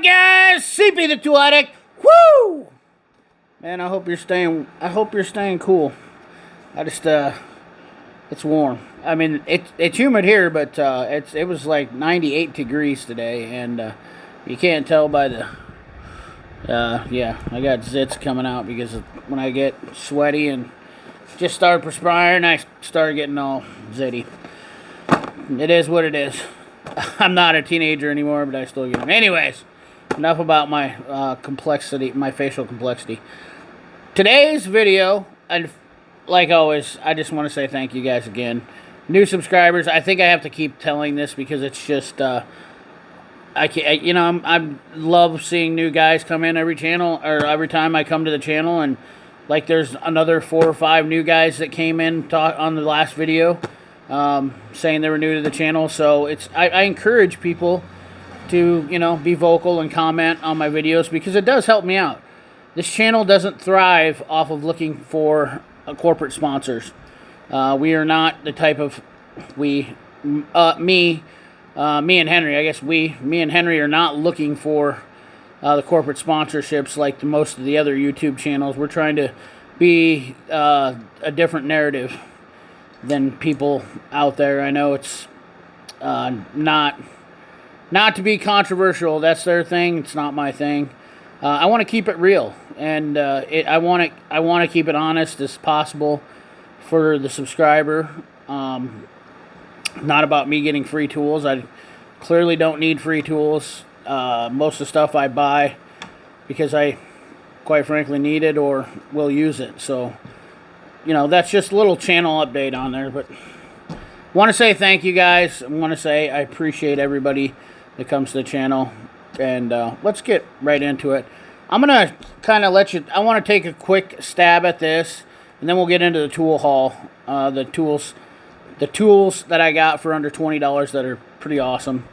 guys? CP the DEWALT TSTAK. Woo! Man, I hope you're staying cool. I just it's warm. I mean, it's humid here, but it was like 98 degrees today, and you can't tell by the yeah, I got zits coming out because when I get sweaty and just start perspiring, I start getting all zitty. It is what it is. I'm not a teenager anymore, but I still get them. Anyways, enough about my complexity, my facial complexity. Today's video, and like always, I just want to say thank you guys again. New subscribers, I think I have to keep telling this because it's just, I can't, you know, I love seeing new guys come in every channel, or every time I come to the channel, and like there's another 4 or 5 new guys that came in on the last video, saying they were new to the channel. So I encourage people to, you know, be vocal and comment on my videos because it does help me out. This channel doesn't thrive off of looking for corporate sponsors. We are not the type of, me and Henry, I guess me and Henry are not looking for the corporate sponsorships like most of the other YouTube channels. We're trying to be a different narrative than people out there. I know it's not to be controversial. That's their thing. It's not my thing. I want to keep it real, and I want to keep it honest as possible for the subscriber. Not about me getting free tools. I clearly don't need free tools. Most of the stuff I buy because I, quite frankly, need it or will use it. So, you know, that's just a little channel update on there. But I want to say thank you guys. I want to say I appreciate everybody that comes to the channel. And let's get right into it. I'm going to kind of I want to take a quick stab at this, and then we'll get into the tool haul. The tools that I got for under $20 that are pretty awesome.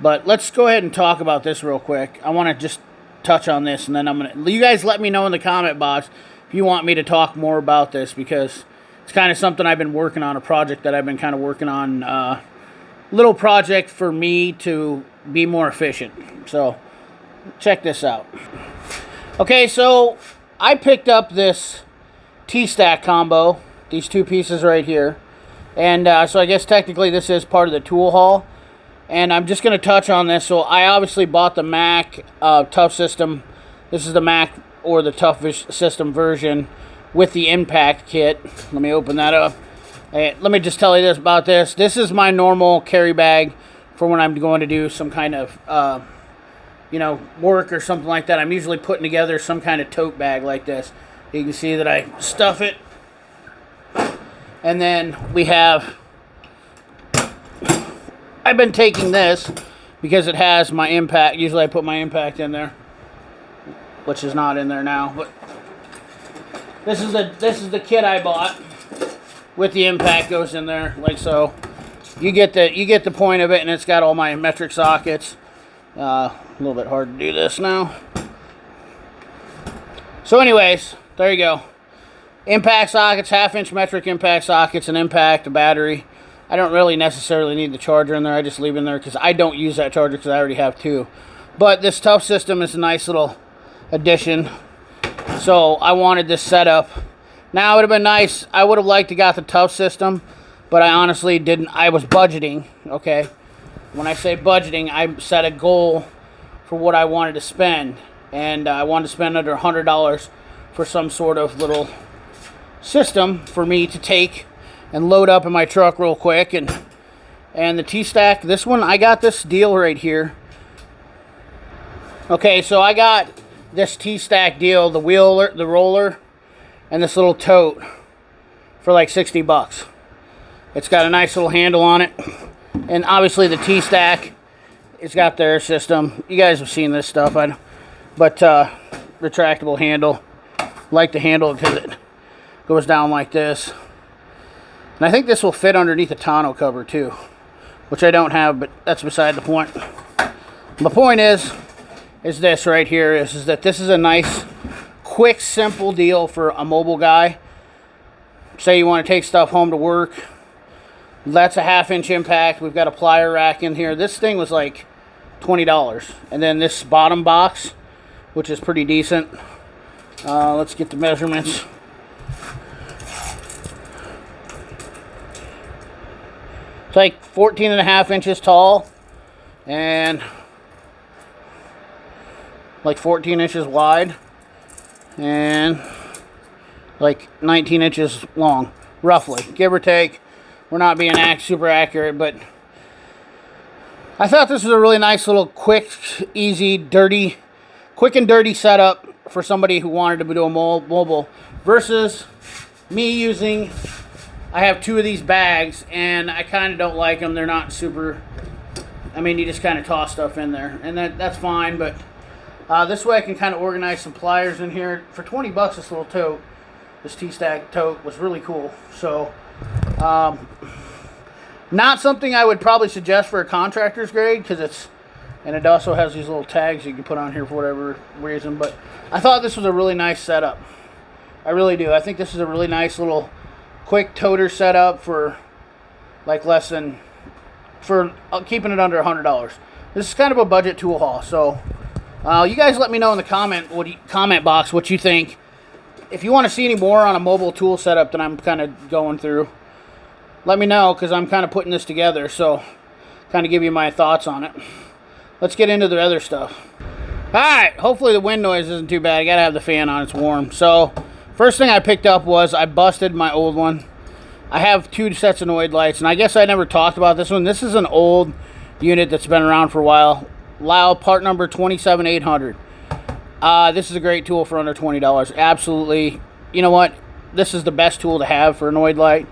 But let's go ahead and talk about this real quick. I want to just touch on this, and then you guys let me know in the comment box if you want me to talk more about this, because it's kind of something I've been working on, a project that I've been kind of working on, little project for me to be more efficient. So check this out. Okay, so I picked up this T-stack combo, these 2 pieces right here. And so I guess technically this is part of the tool haul. And I'm just going to touch on this. So I obviously bought the Mac Tough System. This is the Mac or the Tough System version with the impact kit. Let me open that up. Let me just tell you this about this. This is my normal carry bag for when I'm going to do some kind of, you know, work or something like that. I'm usually putting together some kind of tote bag like this. You can see that I stuff it. And then we have, I've been taking this because it has my impact. Usually I put my impact in there, which is not in there now. But this is the kit I bought with the impact goes in there like so. You get the point of it, and it's got all my metric sockets. A little bit hard to do this now. So anyways, there you go. Impact sockets, 1/2-inch metric impact sockets, an impact, a battery. I don't really necessarily need the charger in there. I just leave it in there because I don't use that charger because I already have 2. But this Tough System is a nice little addition. So I wanted this setup. Now it would have been nice. I would have liked to got the Tough System, but I honestly didn't. I was budgeting, okay? When I say budgeting, I set a goal for what I wanted to spend. And I wanted to spend under $100 for some sort of little system for me to take and load up in my truck real quick. And the T-stack, this one, I got this deal right here. Okay, so I got this T-stack deal, the roller, and this little tote for like 60 bucks. It's got a nice little handle on it. And obviously the T-stack, it's got their system. You guys have seen this stuff, but retractable handle. Like the handle because it goes down like this. And I think this will fit underneath the tonneau cover too, which I don't have, but that's beside the point. The point is this right here is that this is a nice, quick, simple deal for a mobile guy. Say you want to take stuff home to work. That's a 1/2-inch impact. We've got a plier rack in here. This thing was like $20. And then this bottom box, which is pretty decent. Let's get the measurements. It's like 14.5 inches tall and like 14 inches wide and like 19 inches long, roughly, give or take. We're not being super accurate, but I thought this was a really nice little quick, easy, quick and dirty setup for somebody who wanted to do a mobile versus me using. I have 2 of these bags, and I kind of don't like them. They're not super. I mean, you just kind of toss stuff in there, and that's fine. But this way, I can kind of organize some pliers in here for 20 bucks. This little tote, this TSTAK tote, was really cool. So, not something I would probably suggest for a contractor's grade because it also has these little tags you can put on here for whatever reason. But I thought this was a really nice setup. I really do. I think this is a really nice little quick toter setup for like for keeping it under $100. This is kind of a budget tool haul. So you guys let me know in the comment box what you think. If you want to see any more on a mobile tool setup that I'm kind of going through, let me know because I'm kind of putting this together. So kind of give you my thoughts on it. Let's get into the other stuff. Alright, hopefully the wind noise isn't too bad. I gotta have the fan on, it's warm. So first thing I picked up was I busted my old one. I have 2 sets of Noid lights, and I guess I never talked about this one. This is an old unit that's been around for a while. Lisle part number 27800. This is a great tool for under $20. Absolutely. You know what? This is the best tool to have for a Noid light.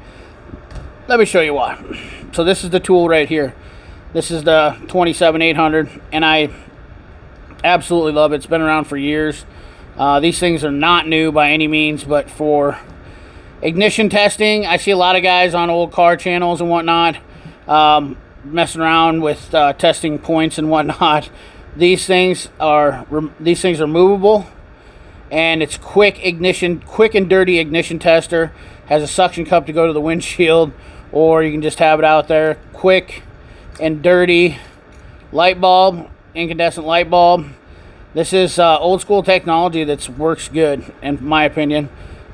Let me show you why. So this is the tool right here. This is the 27800, and I absolutely love it. It's been around for years. These things are not new by any means, but for ignition testing, I see a lot of guys on old car channels and whatnot messing around with testing points and whatnot. These things are movable, and it's quick and dirty ignition tester. Has a suction cup to go to the windshield, or you can just have it out there. Quick and dirty light bulb, incandescent light bulb. This is old school technology that works good, in my opinion.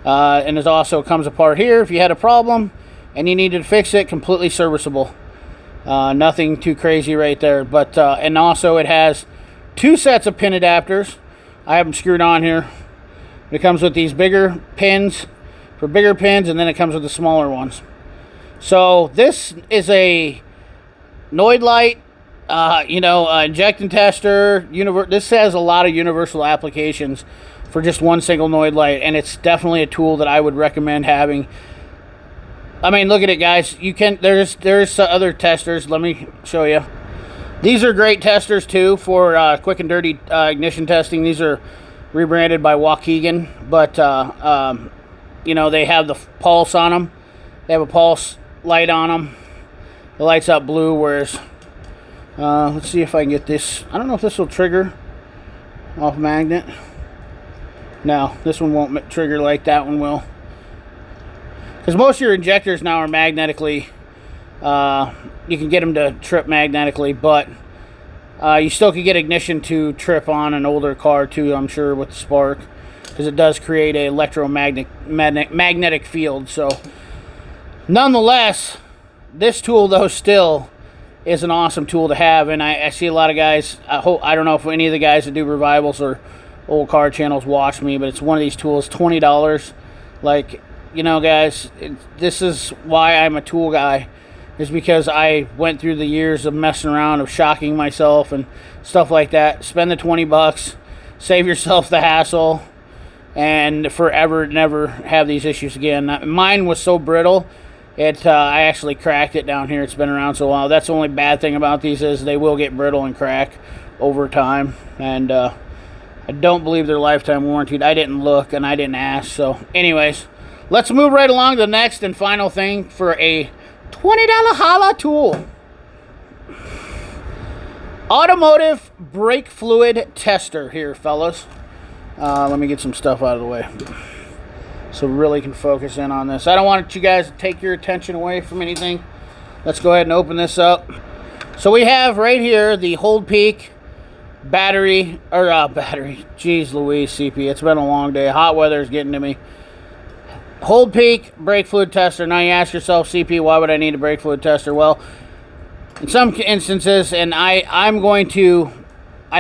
And it also comes apart here if you had a problem and you needed to fix it. Completely serviceable. Nothing too crazy right there. But and also it has 2 sets of pin adapters. I have them screwed on here. It comes with these bigger pins for bigger pins, and then it comes with the smaller ones. So this is a Noid light. Injecting tester. This has a lot of universal applications for just one single Noid light, and it's definitely a tool that I would recommend having. I mean, look at it, guys. You can there's other testers. Let me show you. These are great testers too for quick and dirty ignition testing. These are rebranded by Waukegan, but they have the pulse on them. They have a pulse light on them. It lights up blue, whereas let's see if I can get this. I don't know if this will trigger off magnet. No, this one won't trigger like that one will. Because most of your injectors now are magnetically, you can get them to trip magnetically, but you still can get ignition to trip on an older car too, I'm sure, with the spark. Because it does create an magnetic field. So, nonetheless, this tool though still is an awesome tool to have, and I see a lot of guys. I don't know if any of the guys that do revivals or old car channels watch me, but it's one of these tools, $20. Like, guys, this is why I'm a tool guy, is because I went through the years of messing around, of shocking myself and stuff like that. Spend the 20 bucks, save yourself the hassle, and forever never have these issues again. Mine was so brittle. I actually cracked it down here. It's been around so long. That's the only bad thing about these, is they will get brittle and crack over time. And I don't believe they're lifetime warranted. I didn't look and I didn't ask. So anyways, let's move right along to the next and final thing for a $20 holla tool. Automotive brake fluid tester here, fellas. Let me get some stuff out of the way so really can focus in on this. I don't want you guys to take your attention away from anything. Let's go ahead and open this up. So we have right here the Hold Peak battery, or battery, jeez Louise, CP, it's been a long day, hot weather is getting to me. Hold Peak brake fluid tester. Now you ask yourself, CP, why would I need a brake fluid tester? Well, in some instances, and I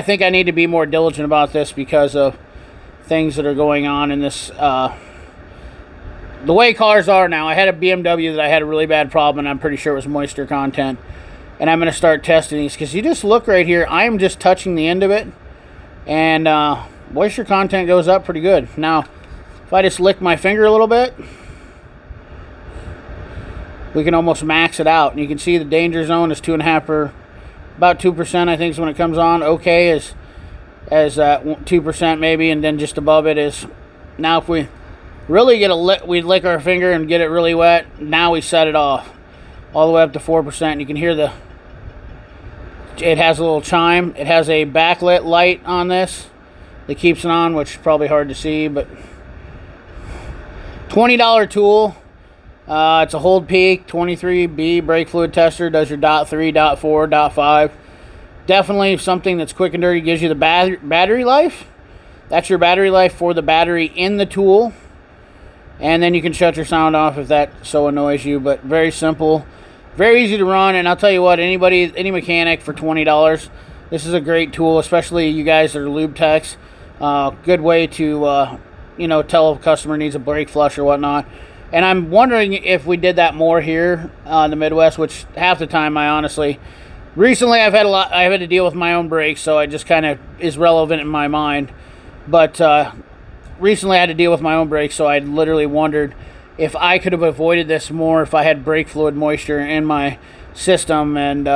think I need to be more diligent about this because of things that are going on in this, the way cars are now. I had a BMW that I had a really bad problem, and I'm pretty sure it was moisture content. And I'm going to start testing these, because you just look right here, I am just touching the end of it, and moisture content goes up pretty good. Now, if I just lick my finger a little bit, we can almost max it out. And you can see the danger zone is 2.5 about 2%, I think, is when it comes on. Okay is 2% maybe, and then just above it is. Now if we really get we lick our finger and get it really wet, now we set it off all the way up to 4%. And you can hear it has a little chime. It has a backlit light on this that keeps it on, which is probably hard to see, but $20 tool. It's a Hold Peak 23B brake fluid tester. Does your .3, .4, .5. Definitely something that's quick and dirty. Gives you the battery life. That's your battery life for the battery in the tool. And then you can shut your sound off if that so annoys you. But very simple, very easy to run. And I'll tell you what, any mechanic for $20, this is a great tool, especially you guys that are lube techs. Good way to tell if a customer needs a brake flush or whatnot. And I'm wondering if we did that more here in the Midwest, which half the time recently I've had to deal with my own brakes, so it just kind of is relevant in my mind. But recently I had to deal with my own brakes, so I literally wondered if I could have avoided this more if I had brake fluid moisture in my system. And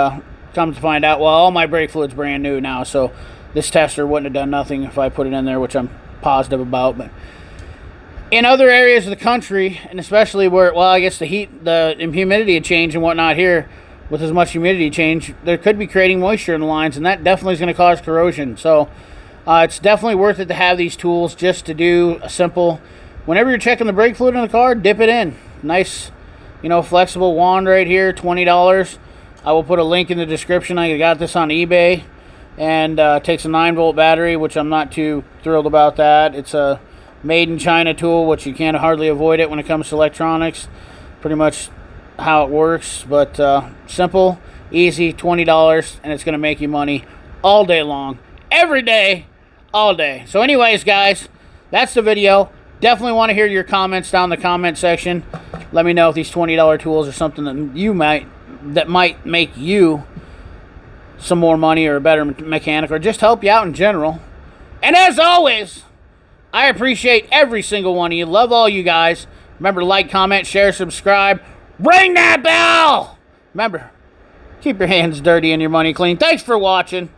come to find out, well, all my brake fluid's brand new now, so this tester wouldn't have done nothing if I put it in there, which I'm positive about. But in other areas of the country, and especially where, well, I guess the humidity had changed and whatnot here, with as much humidity change, there could be creating moisture in the lines, and that definitely is going to cause corrosion. So it's definitely worth it to have these tools, just to do a simple, whenever you're checking the brake fluid in the car, dip it in. Nice, flexible wand right here, $20. I will put a link in the description. I got this on eBay, and takes a 9-volt battery, which I'm not too thrilled about that. It's a made in China tool, which you can't hardly avoid it when it comes to electronics. Pretty much how it works, but simple, easy, $20, and it's going to make you money all day long, every day, all day. So anyways, guys, that's the video. Definitely want to hear your comments down in the comment section. Let me know if these $20 tools are something that might make you some more money, or a better mechanic, or just help you out in general. And as always, I appreciate every single one of you. Love all you guys. Remember to like, comment, share, subscribe. Ring that bell! Remember, keep your hands dirty and your money clean. Thanks for watching.